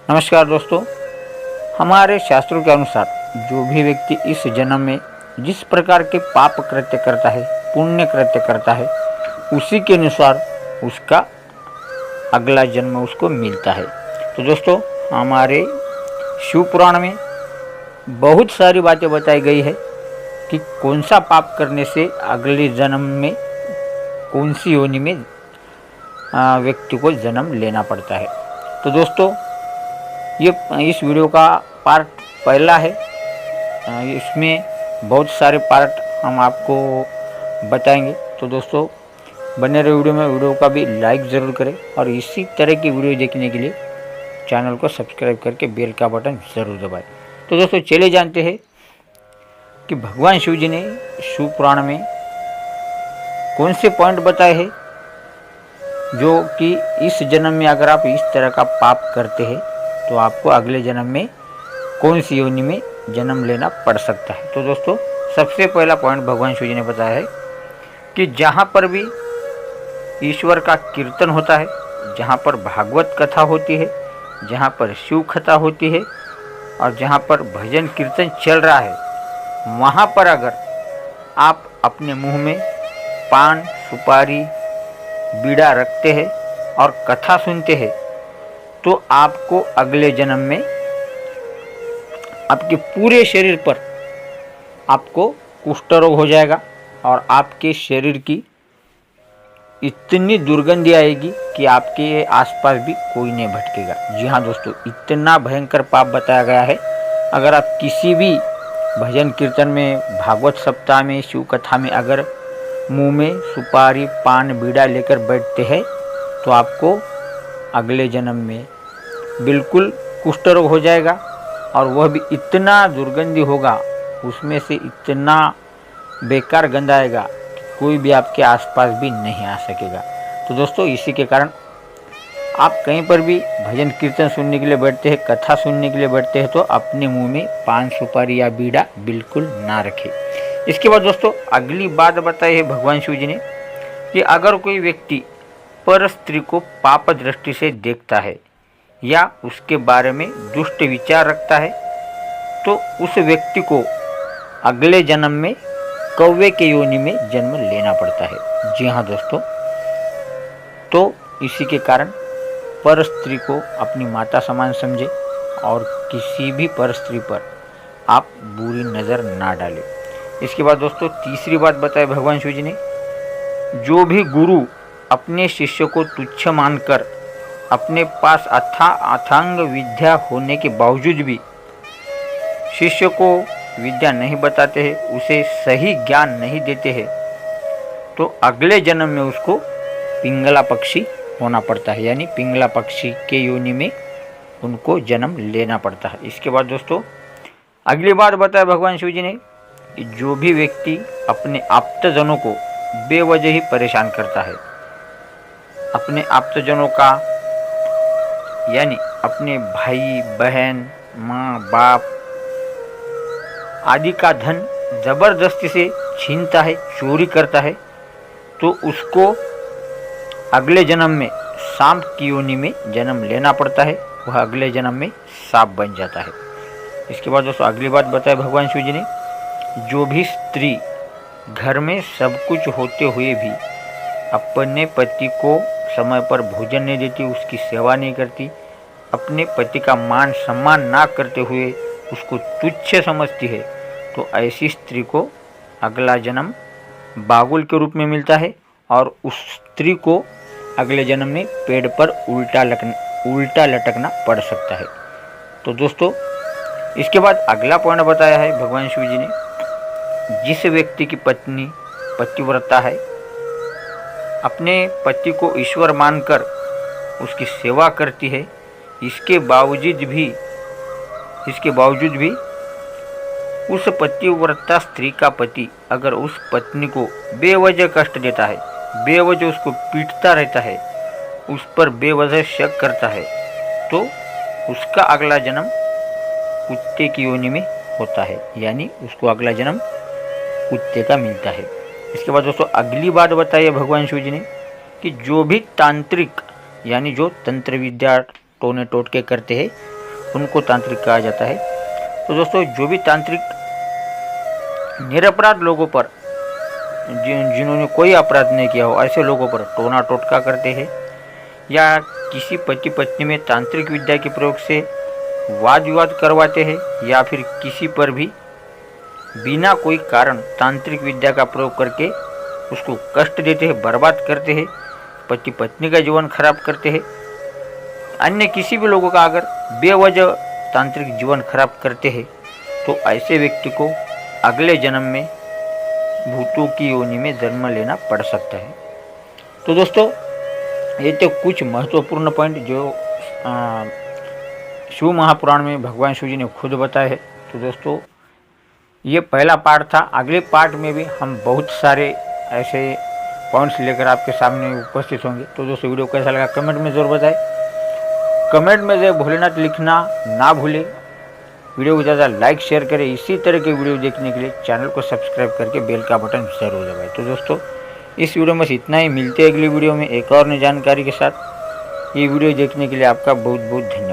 नमस्कार दोस्तों, हमारे शास्त्रों के अनुसार जो भी व्यक्ति इस जन्म में जिस प्रकार के पाप कृत्य करता है, पुण्य कृत्य करता है, उसी के अनुसार उसका अगला जन्म उसको मिलता है। तो दोस्तों, हमारे शिव पुराण में बहुत सारी बातें बताई गई है कि कौन सा पाप करने से अगले जन्म में कौन सी योनि में व्यक्ति को जन्म लेना पड़ता है। तो दोस्तों, ये इस वीडियो का पार्ट पहला है। इसमें बहुत सारे पार्ट हम आपको बताएंगे। तो दोस्तों, बने रहे वीडियो का भी लाइक ज़रूर करें और इसी तरह की वीडियो देखने के लिए चैनल को सब्सक्राइब करके बेल का बटन ज़रूर दबाएं। तो दोस्तों, चले जानते हैं कि भगवान शिव जी ने शिव पुराण में कौन से पॉइंट बताए हैं जो कि इस जन्म में अगर आप इस तरह का पाप करते हैं तो आपको अगले जन्म में कौन सी योनि में जन्म लेना पड़ सकता है। तो दोस्तों, सबसे पहला पॉइंट भगवान शिव जी ने बताया है कि जहाँ पर भी ईश्वर का कीर्तन होता है, जहाँ पर भागवत कथा होती है, जहाँ पर शिव कथा होती है और जहाँ पर भजन कीर्तन चल रहा है, वहाँ पर अगर आप अपने मुंह में पान, सुपारी, बीड़ा रखते हैं और कथा सुनते हैं तो आपको अगले जन्म में आपके पूरे शरीर पर आपको कुष्ठ रोग हो जाएगा और आपके शरीर की इतनी दुर्गंधी आएगी कि आपके आसपास भी कोई नहीं भटकेगा। जी हाँ दोस्तों, इतना भयंकर पाप बताया गया है। अगर आप किसी भी भजन कीर्तन में, भागवत सप्ताह में, शिव कथा में अगर मुंह में सुपारी, पान, बीड़ा लेकर बैठते हैं तो आपको अगले जन्म में बिल्कुल कुष्ठ रोग हो जाएगा और वह भी इतना दुर्गंधी होगा, उसमें से इतना बेकार गंध आएगा कि कोई भी आपके आसपास भी नहीं आ सकेगा। तो दोस्तों, इसी के कारण आप कहीं पर भी भजन कीर्तन सुनने के लिए बैठते हैं, कथा सुनने के लिए बैठते हैं तो अपने मुंह में पान, सुपारी या बीड़ा बिल्कुल ना रखें। इसके बाद दोस्तों, अगली बात बताई है भगवान शिव जी ने कि अगर कोई व्यक्ति पर स्त्री को पाप दृष्टि से देखता है या उसके बारे में दुष्ट विचार रखता है तो उस व्यक्ति को अगले जन्म में कौवे के योनि में जन्म लेना पड़ता है। जी हाँ दोस्तों, तो इसी के कारण पर स्त्री को अपनी माता समान समझे और किसी भी पर स्त्री पर आप बुरी नज़र ना डालें। इसके बाद दोस्तों, तीसरी बात बताए भगवान शिव जी ने, जो भी गुरु अपने शिष्य को तुच्छ मानकर अपने पास अथांग विद्या होने के बावजूद भी शिष्य को विद्या नहीं बताते हैं, उसे सही ज्ञान नहीं देते हैं तो अगले जन्म में उसको पिंगला पक्षी होना पड़ता है, यानी पिंगला पक्षी के योनि में उनको जन्म लेना पड़ता है। इसके बाद दोस्तों, अगली बात बताया भगवान शिव जी ने कि जो भी व्यक्ति अपने आप्तजनों को बेवजह ही परेशान करता है, अपने आप्तजनों का यानी अपने भाई, बहन, माँ, बाप आदि का धन जबरदस्ती से छीनता है, चोरी करता है तो उसको अगले जन्म में सांप की योनि में जन्म लेना पड़ता है। वह अगले जन्म में सांप बन जाता है। इसके बाद दोस्तों, अगली बात बताए भगवान शिव जी ने, जो भी स्त्री घर में सब कुछ होते हुए भी अपने पति को समय पर भोजन नहीं देती, उसकी सेवा नहीं करती, अपने पति का मान सम्मान ना करते हुए उसको तुच्छ समझती है तो ऐसी स्त्री को अगला जन्म बागुल के रूप में मिलता है और उस स्त्री को अगले जन्म में पेड़ पर उल्टा लटकना पड़ सकता है। तो दोस्तों, इसके बाद अगला पॉइंट बताया है भगवान शिव जी ने, जिस व्यक्ति की पत्नी पतिव्रता है, अपने पति को ईश्वर मानकर उसकी सेवा करती है, इसके बावजूद भी उस पतिव्रता स्त्री का पति अगर उस पत्नी को बेवजह कष्ट देता है, बेवजह उसको पीटता रहता है, उस पर बेवजह शक करता है तो उसका अगला जन्म कुत्ते की योनि में होता है, यानी उसको अगला जन्म कुत्ते का मिलता है। इसके बाद दोस्तों, अगली बात बताई है भगवान शिव जी ने कि जो भी तांत्रिक यानी जो तंत्र विद्या टोने टोटके करते हैं उनको तांत्रिक कहा जाता है। तो दोस्तों जो भी तांत्रिक निरपराध लोगों पर, जिन्होंने कोई अपराध नहीं किया हो, ऐसे लोगों पर टोना टोटका करते हैं या किसी पति पत्नी में तांत्रिक विद्या के प्रयोग से वाद विवाद करवाते हैं या फिर किसी पर भी बिना कोई कारण तांत्रिक विद्या का प्रयोग करके उसको कष्ट देते हैं, बर्बाद करते हैं, पति पत्नी का जीवन खराब करते हैं, अन्य किसी भी लोगों का अगर बेवजह तांत्रिक जीवन खराब करते हैं तो ऐसे व्यक्ति को अगले जन्म में भूतों की योनि में जन्म लेना पड़ सकता है। तो दोस्तों ये तो कुछ महत्वपूर्ण पॉइंट जो शिव महापुराण में भगवान शिव जी ने खुद बताए हैं। तो दोस्तों ये पहला पार्ट था। अगले पार्ट में भी हम बहुत सारे ऐसे पॉइंट्स लेकर आपके सामने उपस्थित होंगे। तो दोस्तों वीडियो कैसा लगा कमेंट में ज़रूर बताएं। कमेंट में जय भोलेनाथ लिखना ना भूलें। वीडियो को ज़्यादा लाइक शेयर करें। इसी तरह के वीडियो देखने के लिए चैनल को सब्सक्राइब करके बेल का बटन जरूर दबाएं। तो दोस्तों इस वीडियो में इतना ही। मिलते हैं अगली वीडियो में एक और नई जानकारी के साथ। ये वीडियो देखने के लिए आपका बहुत बहुत धन्यवाद।